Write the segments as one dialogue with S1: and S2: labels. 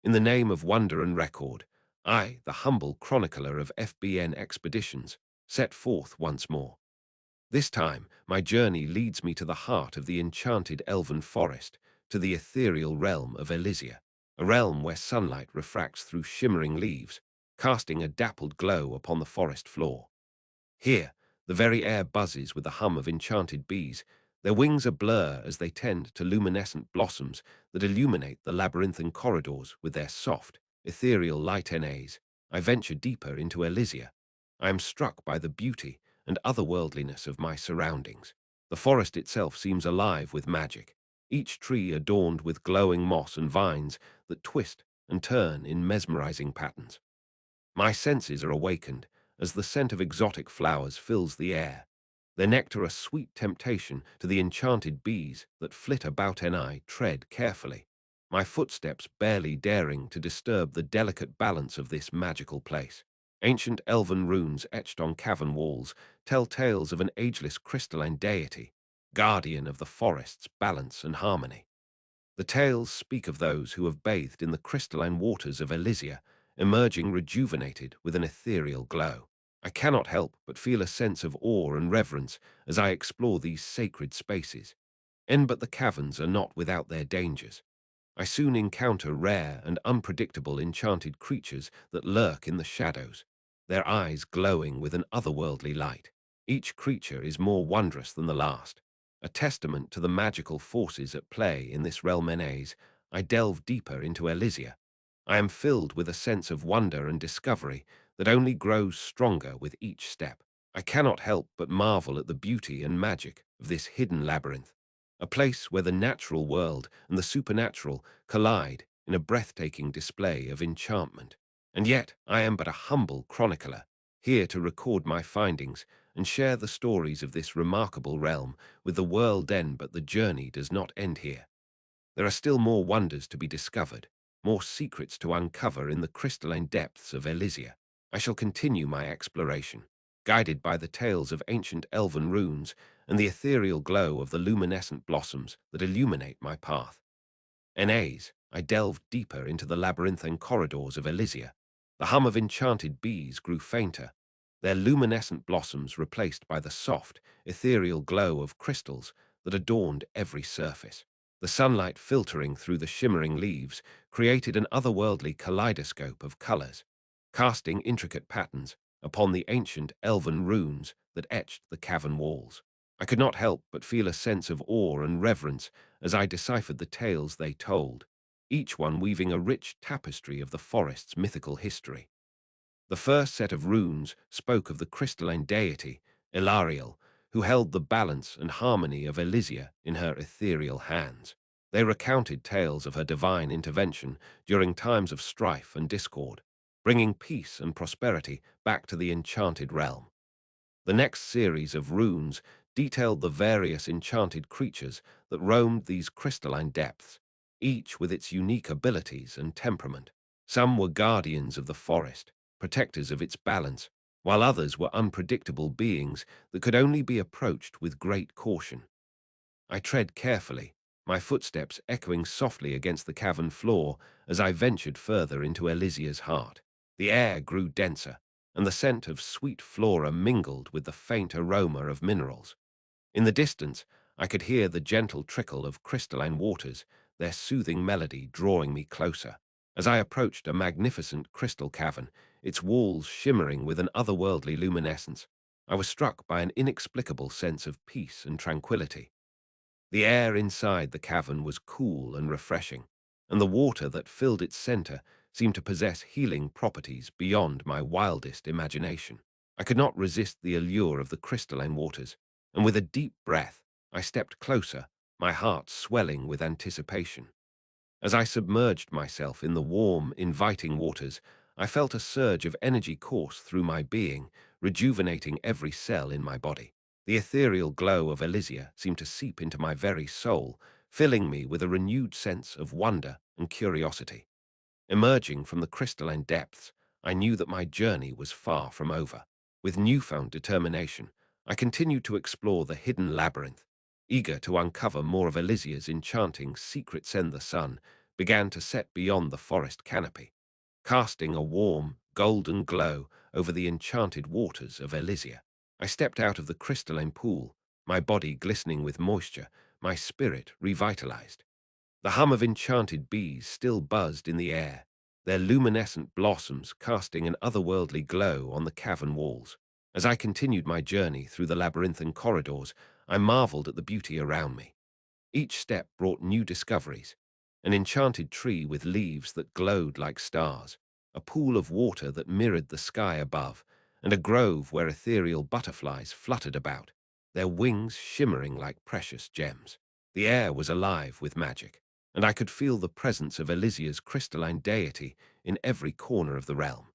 S1: In the name of wonder and record, I, the humble chronicler of FBN expeditions, set forth once more. This time, my journey leads me to the heart of the enchanted elven forest, to the ethereal realm of Elysia, a realm where sunlight refracts through shimmering leaves, casting a dappled glow upon the forest floor. Here, the very air buzzes with the hum of enchanted bees, their wings ablur as they tend to luminescent blossoms that illuminate the labyrinthine corridors with their soft, ethereal light. I venture deeper into Elysia. I am struck by the beauty and otherworldliness of my surroundings. The forest itself seems alive with magic, each tree adorned with glowing moss and vines that twist and turn in mesmerizing patterns. My senses are awakened as the scent of exotic flowers fills the air, their nectar a sweet temptation to the enchanted bees that flit about, and I tread carefully, my footsteps barely daring to disturb the delicate balance of this magical place. Ancient elven runes etched on cavern walls tell tales of an ageless crystalline deity, guardian of the forest's balance and harmony. The tales speak of those who have bathed in the crystalline waters of Elysia, emerging rejuvenated with an ethereal glow. I cannot help but feel a sense of awe and reverence as I explore these sacred spaces. But the caverns are not without their dangers. I soon encounter rare and unpredictable enchanted creatures that lurk in the shadows, their eyes glowing with an otherworldly light. Each creature is more wondrous than the last, a testament to the magical forces at play in this realm. I delve deeper into Elysia. I am filled with a sense of wonder and discovery that only grows stronger with each step. I cannot help but marvel at the beauty and magic of this hidden labyrinth, a place where the natural world and the supernatural collide in a breathtaking display of enchantment. And yet, I am but a humble chronicler, here to record my findings and share the stories of this remarkable realm with the world. But the journey does not end here. There are still more wonders to be discovered, more secrets to uncover in the crystalline depths of Elysia. I shall continue my exploration, guided by the tales of ancient elven runes and the ethereal glow of the luminescent blossoms that illuminate my path. I delved deeper into the labyrinthine corridors of Elysia. The hum of enchanted bees grew fainter, their luminescent blossoms replaced by the soft, ethereal glow of crystals that adorned every surface. The sunlight filtering through the shimmering leaves created an otherworldly kaleidoscope of colors, casting intricate patterns upon the ancient elven runes that etched the cavern walls. I could not help but feel a sense of awe and reverence as I deciphered the tales they told, each one weaving a rich tapestry of the forest's mythical history. The first set of runes spoke of the crystalline deity, Ilariel, who held the balance and harmony of Elysia in her ethereal hands. They recounted tales of her divine intervention during times of strife and discord, bringing peace and prosperity back to the enchanted realm. The next series of runes detailed the various enchanted creatures that roamed these crystalline depths, each with its unique abilities and temperament. Some were guardians of the forest, protectors of its balance, while others were unpredictable beings that could only be approached with great caution. I tread carefully, my footsteps echoing softly against the cavern floor as I ventured further into Elysia's heart. The air grew denser, and the scent of sweet flora mingled with the faint aroma of minerals. In the distance, I could hear the gentle trickle of crystalline waters, their soothing melody drawing me closer. As I approached a magnificent crystal cavern, its walls shimmering with an otherworldly luminescence, I was struck by an inexplicable sense of peace and tranquility. The air inside the cavern was cool and refreshing, and the water that filled its center seemed to possess healing properties beyond my wildest imagination. I could not resist the allure of the crystalline waters, and with a deep breath, I stepped closer, my heart swelling with anticipation. As I submerged myself in the warm, inviting waters, I felt a surge of energy course through my being, rejuvenating every cell in my body. The ethereal glow of Elysia seemed to seep into my very soul, filling me with a renewed sense of wonder and curiosity. Emerging from the crystalline depths, I knew that my journey was far from over. With newfound determination, I continued to explore the hidden labyrinth, eager to uncover more of Elysia's enchanting secrets. The sun began to set beyond the forest canopy, casting a warm, golden glow over the enchanted waters of Elysia. I stepped out of the crystalline pool, my body glistening with moisture, my spirit revitalized. The hum of enchanted bees still buzzed in the air, their luminescent blossoms casting an otherworldly glow on the cavern walls. As I continued my journey through the labyrinthine corridors, I marveled at the beauty around me. Each step brought new discoveries: an enchanted tree with leaves that glowed like stars, a pool of water that mirrored the sky above, and a grove where ethereal butterflies fluttered about, their wings shimmering like precious gems. The air was alive with magic, and I could feel the presence of Elysia's crystalline deity in every corner of the realm.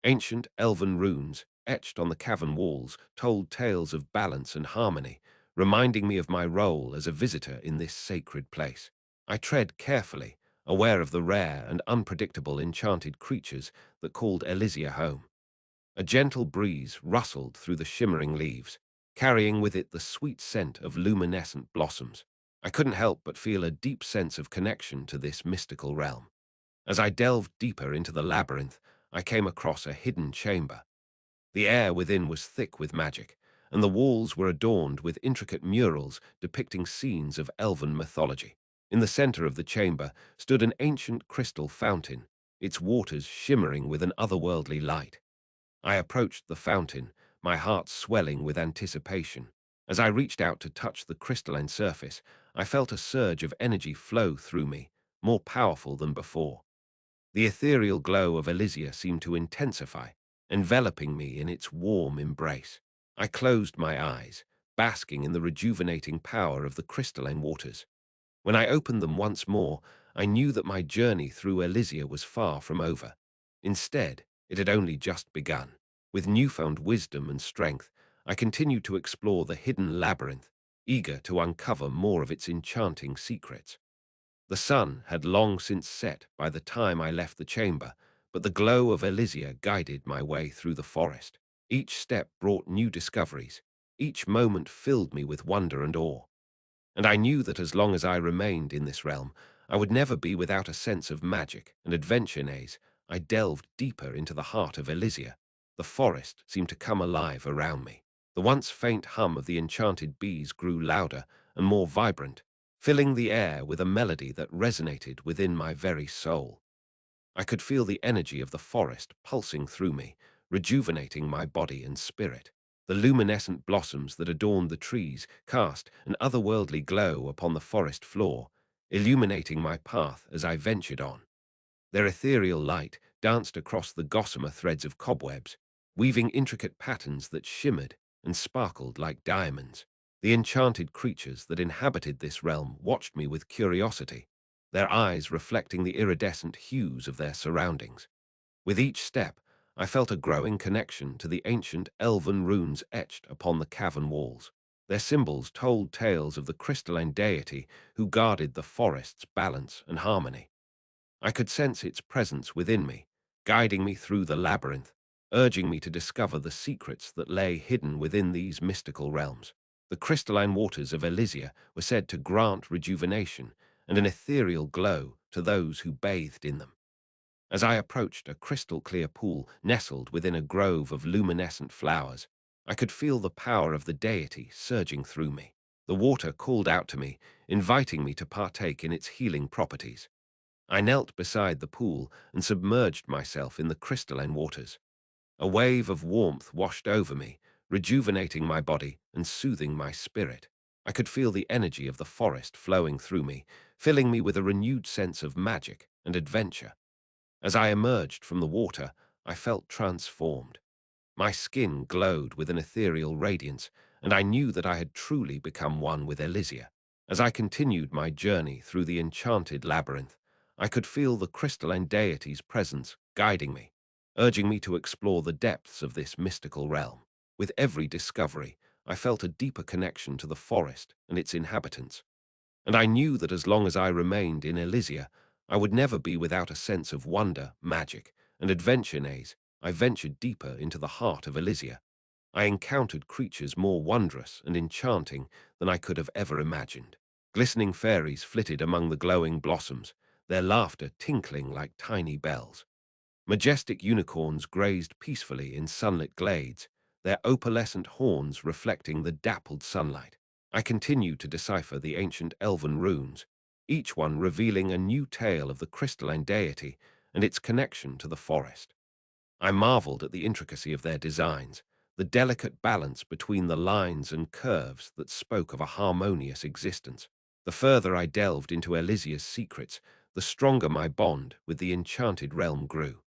S1: Ancient elven runes, etched on the cavern walls, told tales of balance and harmony, reminding me of my role as a visitor in this sacred place. I tread carefully, aware of the rare and unpredictable enchanted creatures that called Elysia home. A gentle breeze rustled through the shimmering leaves, carrying with it the sweet scent of luminescent blossoms. I couldn't help but feel a deep sense of connection to this mystical realm. As I delved deeper into the labyrinth, I came across a hidden chamber. The air within was thick with magic, and the walls were adorned with intricate murals depicting scenes of elven mythology. In the center of the chamber stood an ancient crystal fountain, its waters shimmering with an otherworldly light. I approached the fountain, my heart swelling with anticipation. As I reached out to touch the crystalline surface, I felt a surge of energy flow through me, more powerful than before. The ethereal glow of Elysia seemed to intensify, enveloping me in its warm embrace. I closed my eyes, basking in the rejuvenating power of the crystalline waters. When I opened them once more, I knew that my journey through Elysia was far from over. Instead, it had only just begun. With newfound wisdom and strength, I continued to explore the hidden labyrinth, eager to uncover more of its enchanting secrets. The sun had long since set by the time I left the chamber, but the glow of Elysia guided my way through the forest. Each step brought new discoveries. Each moment filled me with wonder and awe. And I knew that as long as I remained in this realm, I would never be without a sense of magic and adventure. I delved deeper into the heart of Elysia. The forest seemed to come alive around me. The once faint hum of the enchanted bees grew louder and more vibrant, filling the air with a melody that resonated within my very soul. I could feel the energy of the forest pulsing through me, rejuvenating my body and spirit. The luminescent blossoms that adorned the trees cast an otherworldly glow upon the forest floor, illuminating my path as I ventured on. Their ethereal light danced across the gossamer threads of cobwebs, weaving intricate patterns that shimmered and sparkled like diamonds. The enchanted creatures that inhabited this realm watched me with curiosity, their eyes reflecting the iridescent hues of their surroundings. With each step, I felt a growing connection to the ancient elven runes etched upon the cavern walls. Their symbols told tales of the crystalline deity who guarded the forest's balance and harmony. I could sense its presence within me, guiding me through the labyrinth, urging me to discover the secrets that lay hidden within these mystical realms. The crystalline waters of Elysia were said to grant rejuvenation and an ethereal glow to those who bathed in them. As I approached a crystal-clear pool nestled within a grove of luminescent flowers, I could feel the power of the deity surging through me. The water called out to me, inviting me to partake in its healing properties. I knelt beside the pool and submerged myself in the crystalline waters. A wave of warmth washed over me, rejuvenating my body and soothing my spirit. I could feel the energy of the forest flowing through me, filling me with a renewed sense of magic and adventure. As I emerged from the water, I felt transformed. My skin glowed with an ethereal radiance, and I knew that I had truly become one with Elysia. As I continued my journey through the enchanted labyrinth, I could feel the crystalline deity's presence guiding me, urging me to explore the depths of this mystical realm. With every discovery, I felt a deeper connection to the forest and its inhabitants, and I knew that as long as I remained in Elysia, I would never be without a sense of wonder, magic, and adventure. I ventured deeper into the heart of Elysia. I encountered creatures more wondrous and enchanting than I could have ever imagined. Glistening fairies flitted among the glowing blossoms, their laughter tinkling like tiny bells. Majestic unicorns grazed peacefully in sunlit glades, their opalescent horns reflecting the dappled sunlight. I continued to decipher the ancient elven runes, each one revealing a new tale of the crystalline deity and its connection to the forest. I marveled at the intricacy of their designs, the delicate balance between the lines and curves that spoke of a harmonious existence. The further I delved into Elysia's secrets, the stronger my bond with the enchanted realm grew.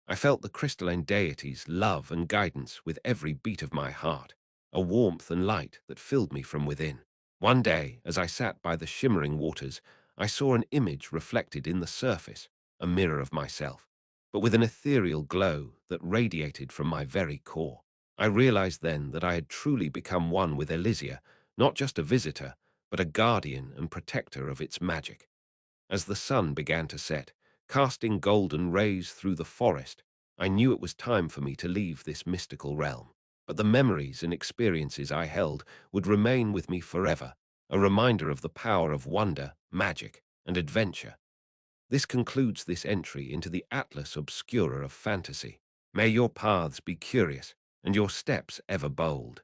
S1: I felt the crystalline deity's love and guidance with every beat of my heart, a warmth and light that filled me from within. One day, as I sat by the shimmering waters, I saw an image reflected in the surface, a mirror of myself, but with an ethereal glow that radiated from my very core. I realized then that I had truly become one with Elysia, not just a visitor, but a guardian and protector of its magic. As the sun began to set, casting golden rays through the forest, I knew it was time for me to leave this mystical realm. But the memories and experiences I held would remain with me forever, a reminder of the power of wonder, magic, and adventure. This concludes this entry into the Atlas Obscura of fantasy. May your paths be curious and your steps ever bold.